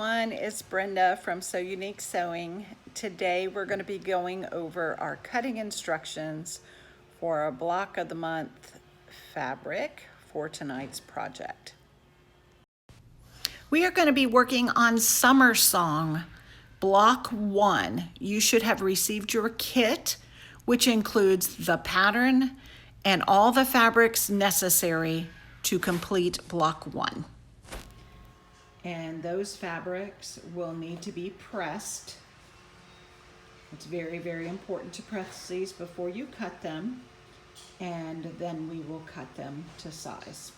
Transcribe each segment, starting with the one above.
everyone, it's Brenda from So Unique Sewing. Today we're going to be going over our cutting instructions for our block of the month fabric for tonight's project. We are going to be working on Summer Song, Block 1. You should have received your kit, which includes the pattern and all the fabrics necessary to complete Block 1. And those fabrics will need to be pressed. It's very, very important to press these before you cut them, and then we will cut them to size.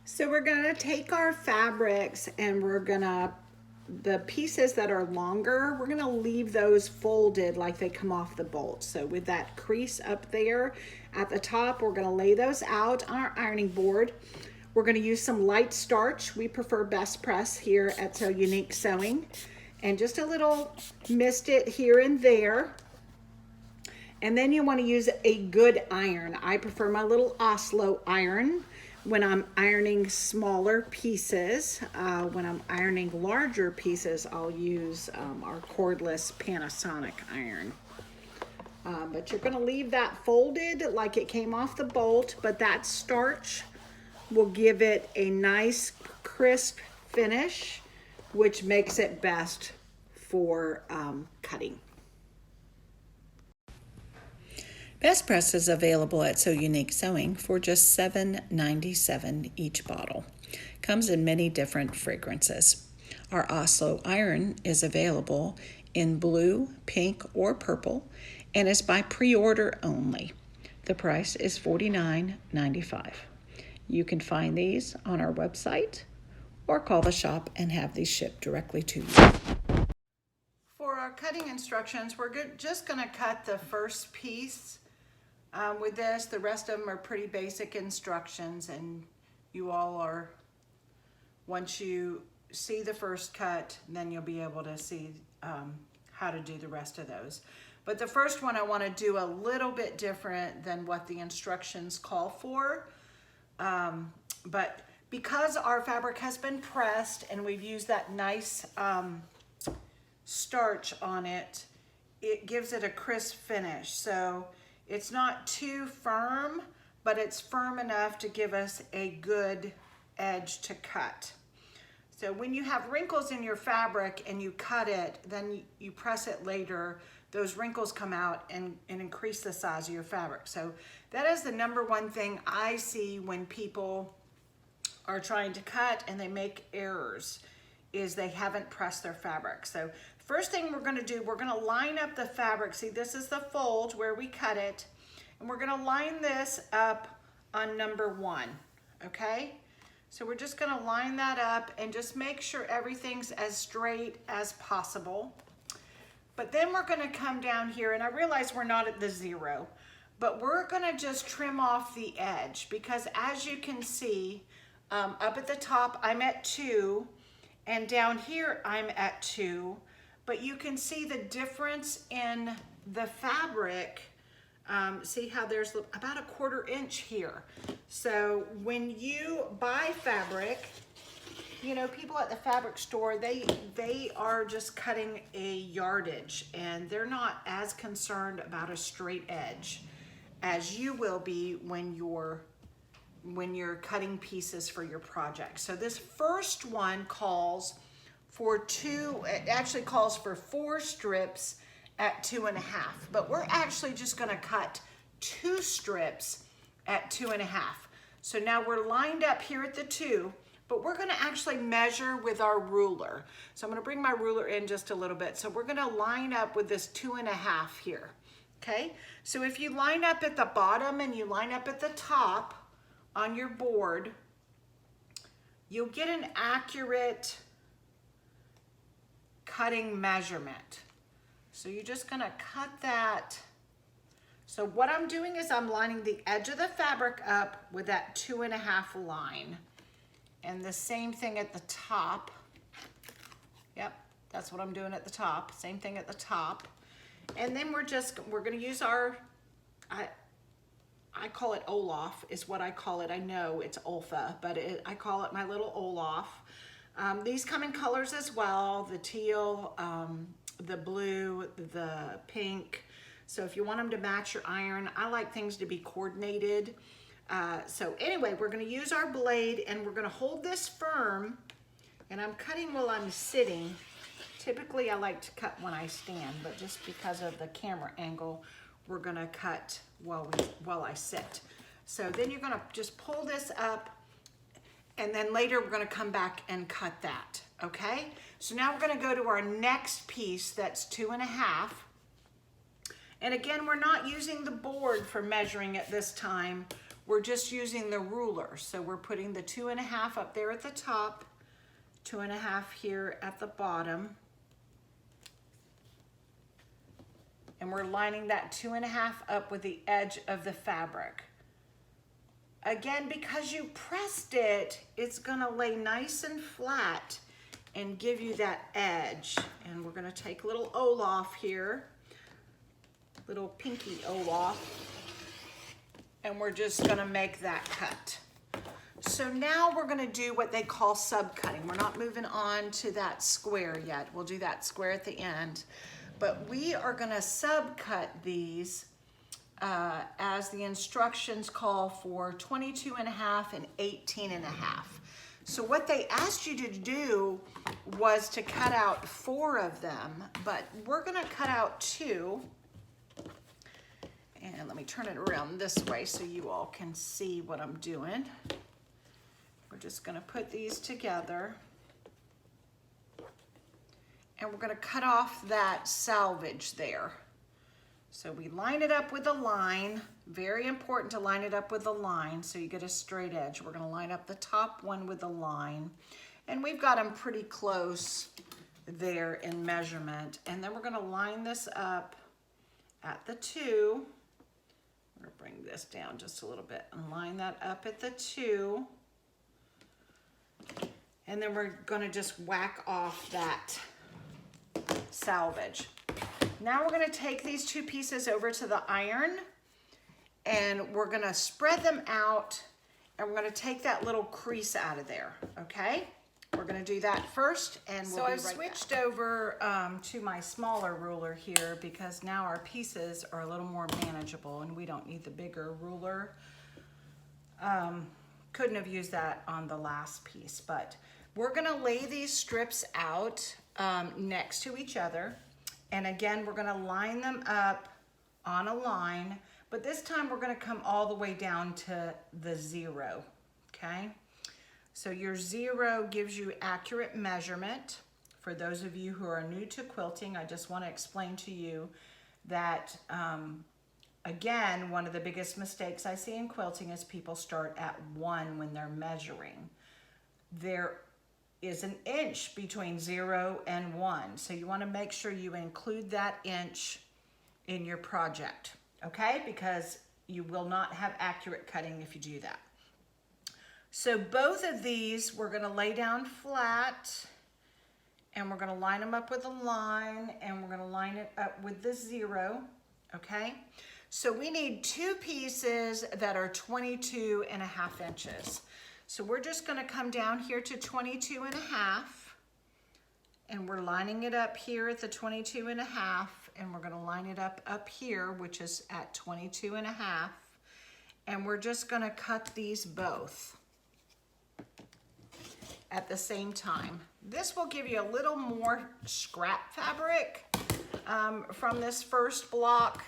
So we're gonna take our fabrics and the pieces that are longer, we're gonna leave those folded like they come off the bolt. So with that crease up there at the top, we're gonna lay those out on our ironing board. We're going to use some light starch. We prefer Best Press here at So Unique Sewing. And just a little mist it here and there. And then you want to use a good iron. I prefer my little Oslo iron when I'm ironing smaller pieces. When I'm ironing larger pieces, I'll use our cordless Panasonic iron. But you're going to leave that folded like it came off the bolt, but that starch will give it a nice crisp finish, which makes it best for cutting. Best Press is available at So Unique Sewing for just $7.97 each bottle. Comes in many different fragrances. Our Oslo iron is available in blue, pink, or purple and is by pre-order only. The price is $49.95. You can find these on our website or call the shop and have these shipped directly to you. For our cutting instructions, we're just going to cut the first piece with this. The rest of them are pretty basic instructions, and you all are, once you see the first cut, then you'll be able to see how to do the rest of those. But the first one I want to do a little bit different than what the instructions call for. But because our fabric has been pressed and we've used that nice starch on it, it gives it a crisp finish. So it's not too firm, but it's firm enough to give us a good edge to cut. So when you have wrinkles in your fabric and you cut it, then you press it later, those wrinkles come out and increase the size of your fabric. So that is the number one thing I see when people are trying to cut and they make errors, is they haven't pressed their fabric. So first thing we're gonna do, we're gonna line up the fabric. See, this is the fold where we cut it, and we're gonna line this up on number 1, okay? So we're just gonna line that up and just make sure everything's as straight as possible. But then we're gonna come down here, and I realize we're not at the 0, but we're gonna just trim off the edge, because as you can see, up at the top, I'm at 2, and down here, I'm at 2, but you can see the difference in the fabric. See how there's about a 1/4 inch here. So when you buy fabric, you know, people at the fabric store, they are just cutting a yardage, and they're not as concerned about a straight edge as you will be when you're cutting pieces for your project. So this first one calls for it actually calls for 4 strips at 2.5, but we're actually just gonna cut 2 strips at 2.5. So now we're lined up here at the 2, but we're gonna actually measure with our ruler. So I'm gonna bring my ruler in just a little bit. So we're gonna line up with this 2.5 here, okay? So if you line up at the bottom and you line up at the top on your board, you'll get an accurate cutting measurement. So you're just gonna cut that. So what I'm doing is I'm lining the edge of the fabric up with that 2.5 line. And the same thing at the top. Yep, that's what I'm doing at the top. Same thing at the top. And then we're gonna use our, I call it Olaf, is what I call it. I know it's Olfa, but I call it my little Olaf. These come in colors as well, the teal, the blue, the pink. So if you want them to match your iron, I like things to be coordinated. So anyway, we're gonna use our blade and we're gonna hold this firm, and I'm cutting while I'm sitting. Typically I like to cut when I stand, but just because of the camera angle, we're gonna cut while I sit. So then you're gonna just pull this up, and then later we're gonna come back and cut that, okay? So now we're gonna go to our next piece that's 2.5. And again, we're not using the board for measuring at this time. We're just using the ruler. So we're putting the 2.5 up there at the top, 2.5 here at the bottom. And we're lining that 2.5 up with the edge of the fabric. Again, because you pressed it, it's gonna lay nice and flat and give you that edge. And we're gonna take little Olaf here, little pinky Olaf, and we're just gonna make that cut. So now we're gonna do what they call subcutting. We're not moving on to that square yet. We'll do that square at the end. But we are gonna subcut these as the instructions call for 22.5 and 18.5. So what they asked you to do was to cut out 4 of them, but we're gonna cut out 2. And let me turn it around this way so you all can see what I'm doing. We're just gonna put these together. And we're gonna cut off that selvage there. So we line it up with a line. Very important to line it up with a line so you get a straight edge. We're gonna line up the top one with a line. And we've got them pretty close there in measurement. And then we're gonna line this up at the 2. We're gonna bring this down just a little bit and line that up at the 2. And then we're gonna just whack off that selvage. Now we're gonna take these 2 pieces over to the iron, and we're gonna spread them out, and we're gonna take that little crease out of there, okay? We're gonna do that first, and we'll be right back. So I've switched over to my smaller ruler here because now our pieces are a little more manageable and we don't need the bigger ruler. Couldn't have used that on the last piece, but we're gonna lay these strips out next to each other. And again, we're gonna line them up on a line, but this time we're gonna come all the way down to the 0, okay? So your 0 gives you accurate measurement. For those of you who are new to quilting, I just wanna explain to you that, again, one of the biggest mistakes I see in quilting is people start at 1 when they're measuring. There is an inch between 0 and 1. So you want to make sure you include that inch in your project, okay? Because you will not have accurate cutting if you do that. So both of these we're going to lay down flat, and we're going to line them up with a line, and we're going to line it up with the 0, okay? So we need 2 pieces that are 22.5 inches. So we're just gonna come down here to 22.5, and we're lining it up here at the 22.5, and we're gonna line it up here, which is at 22.5, and we're just gonna cut these both at the same time. This will give you a little more scrap fabric from this first block,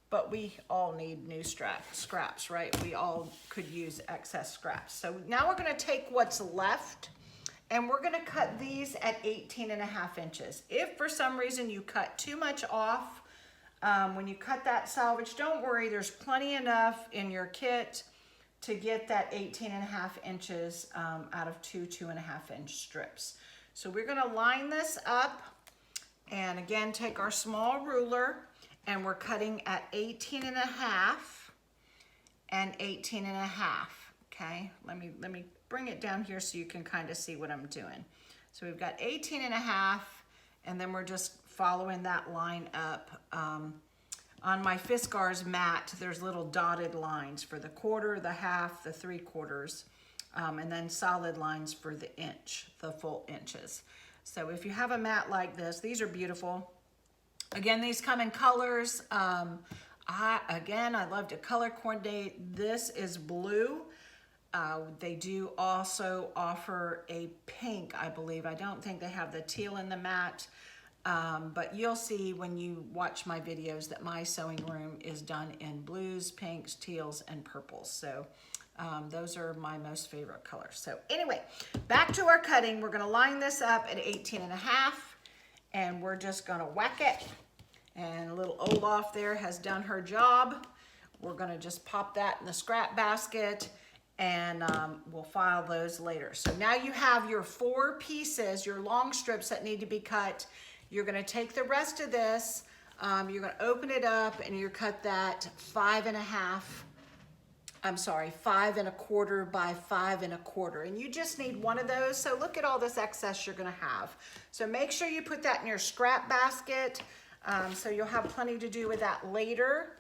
but we all need new scraps, right? We all could use excess scraps. So now we're gonna take what's left, and we're gonna cut these at 18.5 inches. If for some reason you cut too much off, when you cut that selvage, don't worry, there's plenty enough in your kit to get that 18.5 inches out of 2.5 inch strips. So we're gonna line this up, and again, take our small ruler, and we're cutting at 18.5 and 18.5, okay? Let me bring it down here so you can kind of see what I'm doing. So we've got 18.5, and then we're just following that line up. On my Fiskars mat, there's little dotted lines for the 1/4, the 1/2, the 3/4. and then solid lines for the inch, the full inches. So if you have a mat like this, these are beautiful. Again, these come in colors. I love to color coordinate. This is blue. They do also offer a pink, I believe. I don't think they have the teal in the mat, but you'll see when you watch my videos that my sewing room is done in blues, pinks, teals, and purples. So those are my most favorite colors. So anyway, back to our cutting. We're gonna line this up at 18.5, and we're just gonna whack it. And little Olaf there has done her job. We're gonna just pop that in the scrap basket, and we'll file those later. So now you have your 4 pieces, your long strips that need to be cut. You're gonna take the rest of this, you're gonna open it up, and you cut that 5 1/4 by 5 1/4. And you just need one of those. So look at all this excess you're gonna have. So make sure you put that in your scrap basket, so you'll have plenty to do with that later.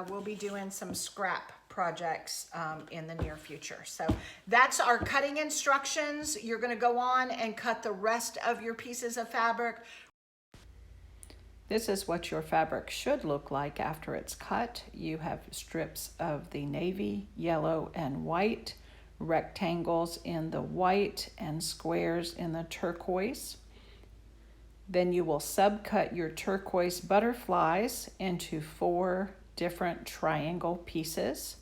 We'll be doing some scrap projects in the near future. So that's our cutting instructions. You're gonna go on and cut the rest of your pieces of fabric. This is what your fabric should look like after it's cut. You have strips of the navy, yellow, and white, rectangles in the white, and squares in the turquoise. Then you will subcut your turquoise butterflies into 4 different triangle pieces,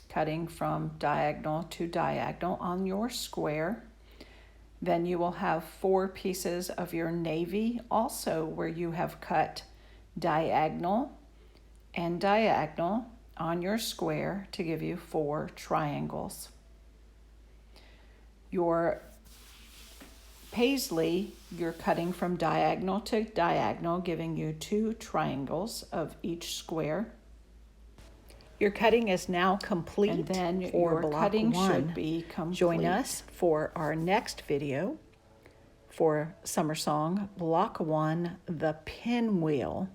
cutting from diagonal to diagonal on your square. Then you will have 4 pieces of your navy also where you have cut diagonal and diagonal on your square to give you 4 triangles. Your paisley, you're cutting from diagonal to diagonal, giving you 2 triangles of each square. Your cutting is now complete, and then your cutting should be complete. Join us for our next video for Summer Song Block 1, the Pinwheel.